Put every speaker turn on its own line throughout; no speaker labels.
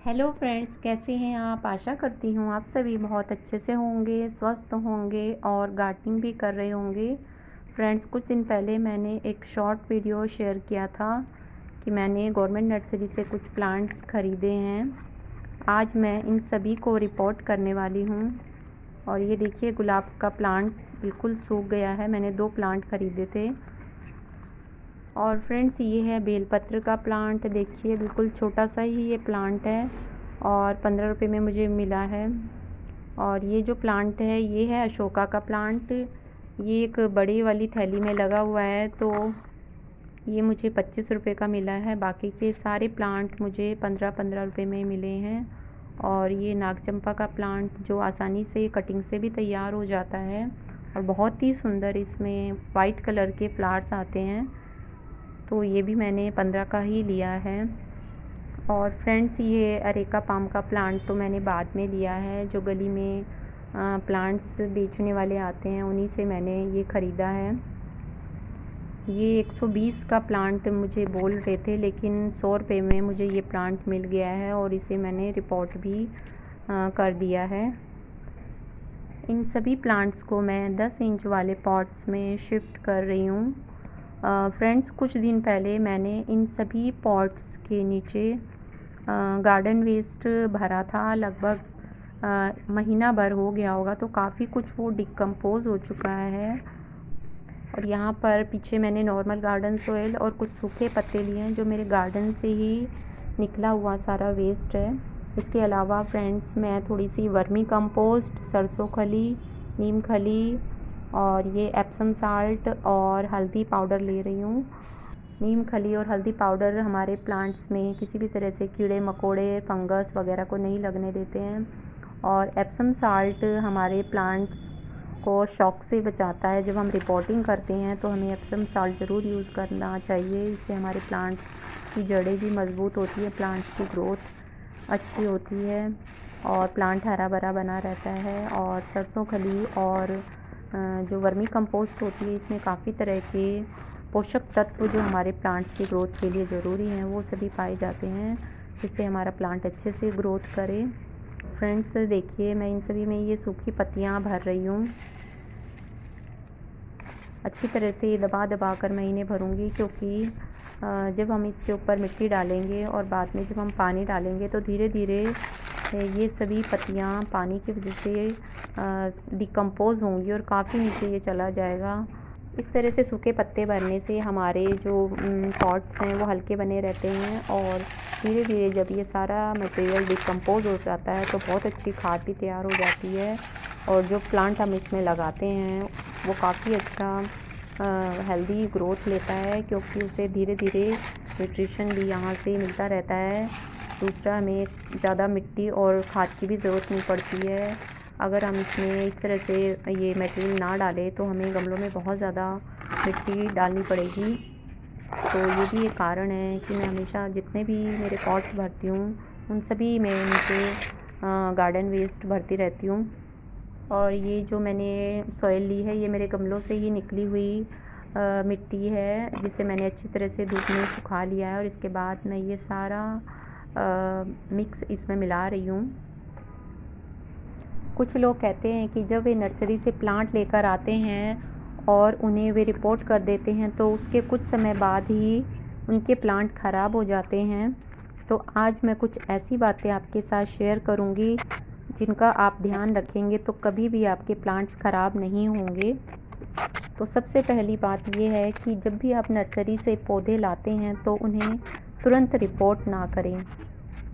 Hello friends, कैसे हैं आप। आशा करती हूँ आप सभी बहुत अच्छे से होंगे, स्वस्थ होंगे और गार्डनिंग भी कर रहे होंगे। फ्रेंड्स, कुछ दिन पहले मैंने एक शॉर्ट वीडियो शेयर किया था कि मैंने गवर्नमेंट नर्सरी से कुछ प्लांट्स ख़रीदे हैं। आज मैं इन सभी को रिपोर्ट करने वाली हूँ। और ये देखिए, गुलाब का प्लांट बिल्कुल सूख गया है। मैंने 2 प्लांट ख़रीदे थे। और फ्रेंड्स, ये है बेलपत्र का प्लांट। देखिए, बिल्कुल छोटा सा ही ये प्लांट है और 15 रुपए में मुझे मिला है। और ये जो प्लांट है, ये है अशोका का प्लांट। ये एक बड़ी वाली थैली में लगा हुआ है, तो ये मुझे 25 रुपये का मिला है। बाकी के सारे प्लांट मुझे 15-15 रुपये में मिले हैं। और ये नागचंपा का प्लांट जो आसानी से कटिंग से भी तैयार हो जाता है और बहुत ही सुंदर इसमें वाइट कलर के फ्लावर्स आते हैं, तो ये भी मैंने 15 का ही लिया है। और फ्रेंड्स, ये अरेका पाम का प्लांट तो मैंने बाद में लिया है। जो गली में प्लांट्स बेचने वाले आते हैं, उन्हीं से मैंने ये ख़रीदा है। ये 120 का प्लांट मुझे बोल रहे थे, लेकिन 100 रुपये में मुझे ये प्लांट मिल गया है और इसे मैंने रिपोर्ट भी कर दिया है। इन सभी प्लांट्स को मैं 10 इंच वाले पॉट्स में शिफ्ट कर रही हूँ। फ्रेंड्स, कुछ दिन पहले मैंने इन सभी पॉट्स के नीचे गार्डन वेस्ट भरा था। लगभग महीना भर हो गया होगा, तो काफ़ी कुछ वो डिकम्पोज़ हो चुका है। और यहाँ पर पीछे मैंने नॉर्मल गार्डन सोइल और कुछ सूखे पत्ते लिए हैं, जो मेरे गार्डन से ही निकला हुआ सारा वेस्ट है। इसके अलावा फ्रेंड्स, मैं थोड़ी सी वर्मी कंपोस्ट, सरसों खली, नीम खली और ये एप्सम साल्ट और हल्दी पाउडर ले रही हूँ। नीम खली और हल्दी पाउडर हमारे प्लांट्स में किसी भी तरह से कीड़े मकोड़े, फंगस वगैरह को नहीं लगने देते हैं। और एप्सम साल्ट हमारे प्लांट्स को शॉक से बचाता है। जब हम रिपोर्टिंग करते हैं तो हमें एप्सम साल्ट ज़रूर यूज़ करना चाहिए। इससे हमारे प्लांट्स की जड़ें भी मज़बूत होती है, प्लांट्स की ग्रोथ अच्छी होती है और प्लांट हरा भरा बना रहता है। और सरसों खली और जो वर्मी कंपोस्ट होती है, इसमें काफ़ी तरह के पोषक तत्व जो हमारे प्लांट्स की ग्रोथ के लिए ज़रूरी हैं, वो सभी पाए जाते हैं, जिससे हमारा प्लांट अच्छे से ग्रोथ करे। फ्रेंड्स, देखिए, मैं इन सभी में ये सूखी पत्तियाँ भर रही हूँ। अच्छी तरह से दबा दबा कर मैं इन्हें भरूँगी, क्योंकि जब हम इसके ऊपर मिट्टी डालेंगे और बाद में जब हम पानी डालेंगे, तो धीरे धीरे ये सभी पत्तियाँ पानी की वजह से डिकम्पोज़ होंगी और काफ़ी नीचे ये चला जाएगा। इस तरह से सूखे पत्ते भरने से हमारे जो पॉट्स हैं वो हल्के बने रहते हैं और धीरे धीरे जब ये सारा मटेरियल डिकम्पोज़ हो जाता है, तो बहुत अच्छी खाद भी तैयार हो जाती है। और जो प्लांट हम इसमें लगाते हैं वो काफ़ी अच्छा हेल्दी ग्रोथ लेता है, क्योंकि उसे धीरे धीरे न्यूट्रिशन भी यहाँ से मिलता रहता है। दूसरा, हमें ज़्यादा मिट्टी और खाद की भी ज़रूरत नहीं पड़ती है। अगर हम इसमें इस तरह से ये मटेरियल ना डालें, तो हमें गमलों में बहुत ज़्यादा मिट्टी डालनी पड़ेगी। तो ये भी एक कारण है कि मैं हमेशा जितने भी मेरे पॉट्स भरती हूँ, उन सभी में नीचे गार्डन वेस्ट भरती रहती हूँ। और ये जो मैंने सॉइल ली है, ये मेरे गमलों से ही निकली हुई मिट्टी है, जिसे मैंने अच्छी तरह से धूप में सुखा लिया है। और इसके बाद मैं ये सारा मिक्स इसमें मिला रही हूँ। कुछ लोग कहते हैं कि जब वे नर्सरी से प्लांट लेकर आते हैं और उन्हें वे रिपोर्ट कर देते हैं, तो उसके कुछ समय बाद ही उनके प्लांट ख़राब हो जाते हैं। तो आज मैं कुछ ऐसी बातें आपके साथ शेयर करूंगी जिनका आप ध्यान रखेंगे तो कभी भी आपके प्लांट्स ख़राब नहीं होंगे। तो सबसे पहली बात ये है कि जब भी आप नर्सरी से पौधे लाते हैं, तो उन्हें तुरंत रिपोर्ट ना करें।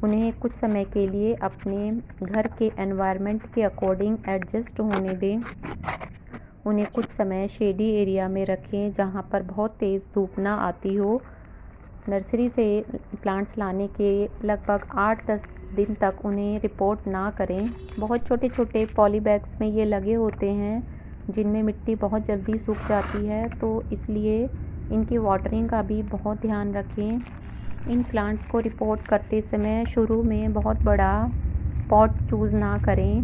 उन्हें कुछ समय के लिए अपने घर के एनवायरनमेंट के अकॉर्डिंग एडजस्ट होने दें। उन्हें कुछ समय शेडी एरिया में रखें, जहाँ पर बहुत तेज़ धूप ना आती हो। नर्सरी से प्लांट्स लाने के लगभग 8-10 दिन तक उन्हें रिपोर्ट ना करें। बहुत छोटे छोटे पॉली बैग्स में ये लगे होते हैं, जिनमें मिट्टी बहुत जल्दी सूख जाती है, तो इसलिए इनकी वाटरिंग का भी बहुत ध्यान रखें। इन प्लांट्स को रिपोर्ट करते समय शुरू में बहुत बड़ा पॉट चूज़ ना करें,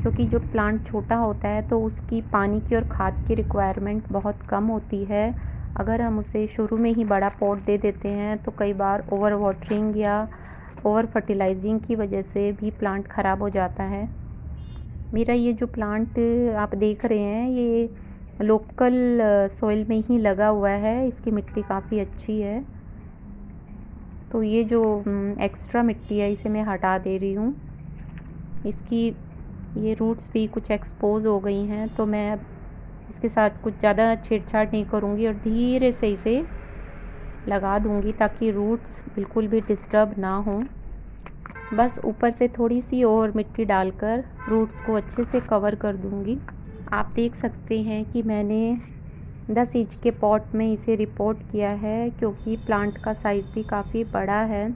क्योंकि जो प्लांट छोटा होता है तो उसकी पानी की और खाद की रिक्वायरमेंट बहुत कम होती है। अगर हम उसे शुरू में ही बड़ा पॉट दे देते हैं, तो कई बार ओवर वाटरिंग या ओवर फर्टिलाइजिंग की वजह से भी प्लांट ख़राब हो जाता है। मेरा ये जो प्लांट आप देख रहे हैं ये लोकल सॉइल में ही लगा हुआ है, इसकी मिट्टी काफ़ी अच्छी है। तो ये जो एक्स्ट्रा मिट्टी है इसे मैं हटा दे रही हूँ। इसकी ये रूट्स भी कुछ एक्सपोज हो गई हैं, तो मैं अब इसके साथ कुछ ज़्यादा छेड़छाड़ नहीं करूँगी और धीरे से इसे लगा दूँगी ताकि रूट्स बिल्कुल भी डिस्टर्ब ना हों। बस ऊपर से थोड़ी सी और मिट्टी डालकर रूट्स को अच्छे से कवर कर दूँगी। आप देख सकते हैं कि मैंने 10 इंच के पॉट में इसे रिपोर्ट किया है, क्योंकि प्लांट का साइज़ भी काफ़ी बड़ा है।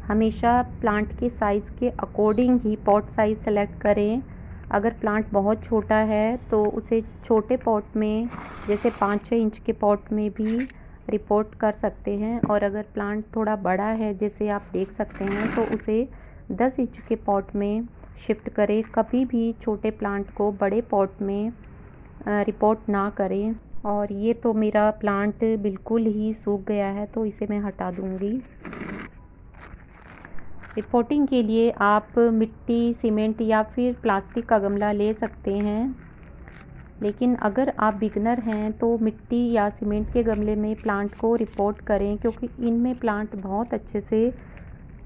हमेशा प्लांट के साइज़ के अकॉर्डिंग ही पॉट साइज़ सेलेक्ट करें। अगर प्लांट बहुत छोटा है तो उसे छोटे पॉट में, जैसे 5-6 इंच के पॉट में भी रिपोर्ट कर सकते हैं, और अगर प्लांट थोड़ा बड़ा है जैसे आप देख सकते हैं तो उसे 10 इंच के पॉट में शिफ्ट करें। कभी भी छोटे प्लांट को बड़े पॉट में रिपोर्ट ना करें। और ये तो मेरा प्लांट बिल्कुल ही सूख गया है, तो इसे मैं हटा दूँगी। रिपोर्टिंग के लिए आप मिट्टी, सीमेंट या फिर प्लास्टिक का गमला ले सकते हैं, लेकिन अगर आप बिगनर हैं तो मिट्टी या सीमेंट के गमले में प्लांट को रिपोर्ट करें, क्योंकि इनमें प्लांट बहुत अच्छे से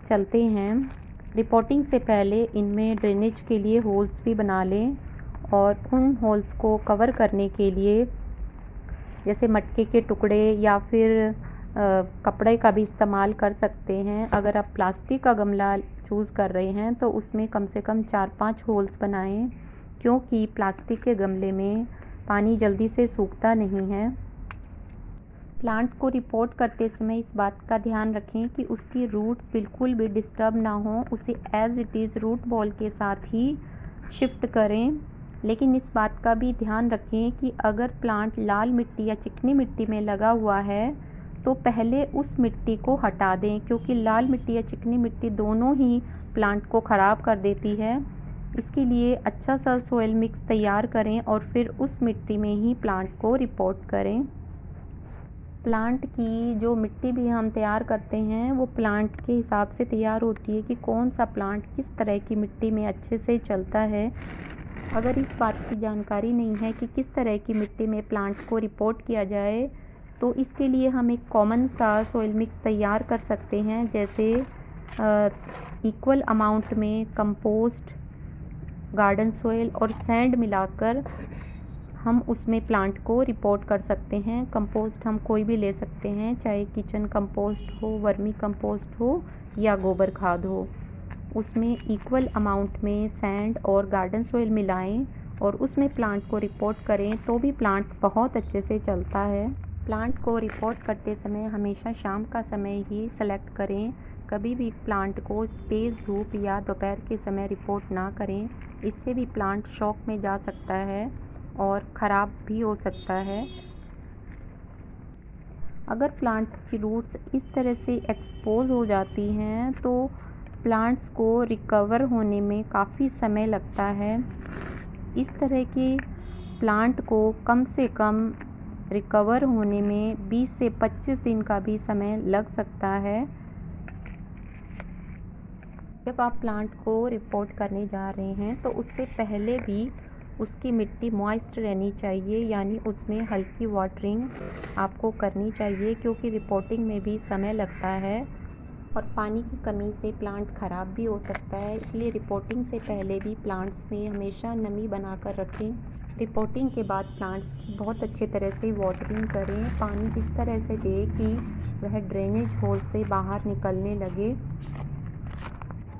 चलते हैं। रिपोर्टिंग से पहले इनमें ड्रेनेज के लिए होल्स भी बना लें, और उन होल्स को कवर करने के लिए जैसे मटके के टुकड़े या फिर कपड़े का भी इस्तेमाल कर सकते हैं। अगर आप प्लास्टिक का गमला चूज़ कर रहे हैं तो उसमें कम से कम 4-5 होल्स बनाएं, क्योंकि प्लास्टिक के गमले में पानी जल्दी से सूखता नहीं है। प्लांट को रिपोर्ट करते समय इस बात का ध्यान रखें कि उसकी रूट्स बिल्कुल भी डिस्टर्ब ना हो, उसे as it is root ball के साथ ही शिफ्ट करें। लेकिन इस बात का भी ध्यान रखें कि अगर प्लांट लाल मिट्टी या चिकनी मिट्टी में लगा हुआ है तो पहले उस मिट्टी को हटा दें, क्योंकि लाल मिट्टी या चिकनी मिट्टी दोनों ही प्लांट को ख़राब कर देती है। इसके लिए अच्छा सा सोइल मिक्स तैयार करें और फिर उस मिट्टी में ही प्लांट को रिपोर्ट करें। प्लांट की जो मिट्टी भी हम तैयार करते हैं वो प्लांट के हिसाब से तैयार होती है कि कौन सा प्लांट किस तरह की मिट्टी में अच्छे से चलता है। अगर इस बात की जानकारी नहीं है कि किस तरह की मिट्टी में प्लांट को रिपोर्ट किया जाए, तो इसके लिए हम एक कॉमन सा सोइल मिक्स तैयार कर सकते हैं। जैसे इक्वल अमाउंट में कंपोस्ट, गार्डन सोइल और सैंड मिलाकर हम उसमें प्लांट को रिपोर्ट कर सकते हैं। कंपोस्ट हम कोई भी ले सकते हैं, चाहे किचन कंपोस्ट हो, वर्मी कंपोस्ट हो या गोबर खाद हो। उसमें इक्वल अमाउंट में सैंड और गार्डन सोइल मिलाएं और उसमें प्लांट को रिपोर्ट करें, तो भी प्लांट बहुत अच्छे से चलता है। प्लांट को रिपोर्ट करते समय हमेशा शाम का समय ही सेलेक्ट करें। कभी भी प्लांट को तेज़ धूप या दोपहर के समय रिपोर्ट ना करें, इससे भी प्लांट शॉक में जा सकता है और ख़राब भी हो सकता है। अगर प्लांट्स की रूट्स इस तरह से एक्सपोज हो जाती हैं तो प्लांट्स को रिकवर होने में काफ़ी समय लगता है। इस तरह के प्लांट को कम से कम रिकवर होने में 20 से 25 दिन का भी समय लग सकता है। जब आप प्लांट को रिपोर्ट करने जा रहे हैं तो उससे पहले भी उसकी मिट्टी मॉइस्ट रहनी चाहिए, यानी उसमें हल्की वाटरिंग आपको करनी चाहिए, क्योंकि रिपोर्टिंग में भी समय लगता है और पानी की कमी से प्लांट ख़राब भी हो सकता है। इसलिए रिपोर्टिंग से पहले भी प्लांट्स में हमेशा नमी बनाकर रखें। रिपोर्टिंग के बाद प्लांट्स की बहुत अच्छे तरह से वाटरिंग करें। पानी इस तरह से दें कि वह ड्रेनेज होल से बाहर निकलने लगे,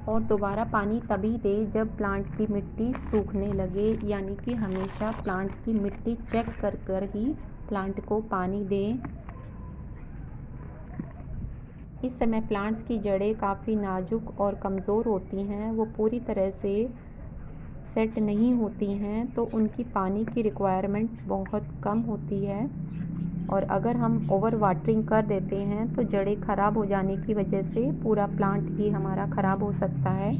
और दोबारा पानी तभी दें जब प्लांट की मिट्टी सूखने लगे, यानी कि हमेशा प्लांट की मिट्टी चेक कर कर ही प्लांट को पानी दें। इस समय प्लांट्स की जड़ें काफ़ी नाजुक और कमज़ोर होती हैं, वो पूरी तरह से सेट नहीं होती हैं, तो उनकी पानी की रिक्वायरमेंट बहुत कम होती है। और अगर हम ओवर वाटरिंग कर देते हैं तो जड़ें ख़राब हो जाने की वजह से पूरा प्लांट ही हमारा ख़राब हो सकता है।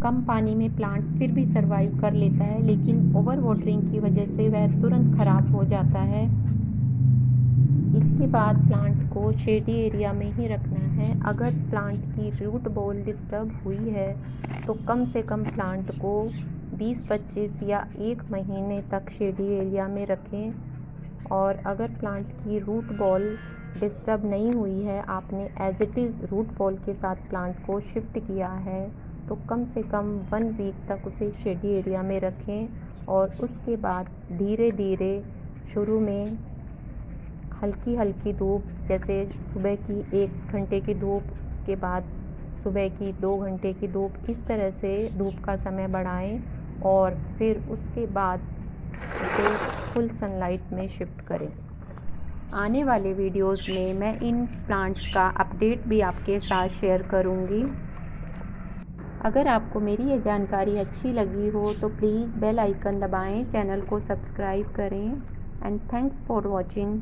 कम पानी में प्लांट फिर भी सर्वाइव कर लेता है, लेकिन ओवर वाटरिंग की वजह से वह तुरंत ख़राब हो जाता है। इसके बाद प्लांट को शेडी एरिया में ही रखना है। अगर प्लांट की रूट बॉल डिस्टर्ब हुई है तो कम से कम प्लांट को 20-25 या 1 महीने तक शेडी एरिया में रखें। और अगर प्लांट की रूट बॉल डिस्टर्ब नहीं हुई है, आपने as it is root ball के साथ प्लांट को शिफ्ट किया है, तो कम से कम 1 वीक तक उसे शेडी एरिया में रखें। और उसके बाद धीरे धीरे शुरू में हल्की हल्की धूप, जैसे सुबह की 1 घंटे की धूप, उसके बाद सुबह की 2 घंटे की धूप, इस तरह से धूप का समय बढ़ाएं और फिर उसके बाद उसे फुल सनलाइट में शिफ्ट करें। आने वाले वीडियोस में मैं इन प्लांट्स का अपडेट भी आपके साथ शेयर करूंगी। अगर आपको मेरी ये जानकारी अच्छी लगी हो तो प्लीज़ बेल आइकन दबाएं, चैनल को सब्सक्राइब करें एंड थैंक्स फॉर वॉचिंग।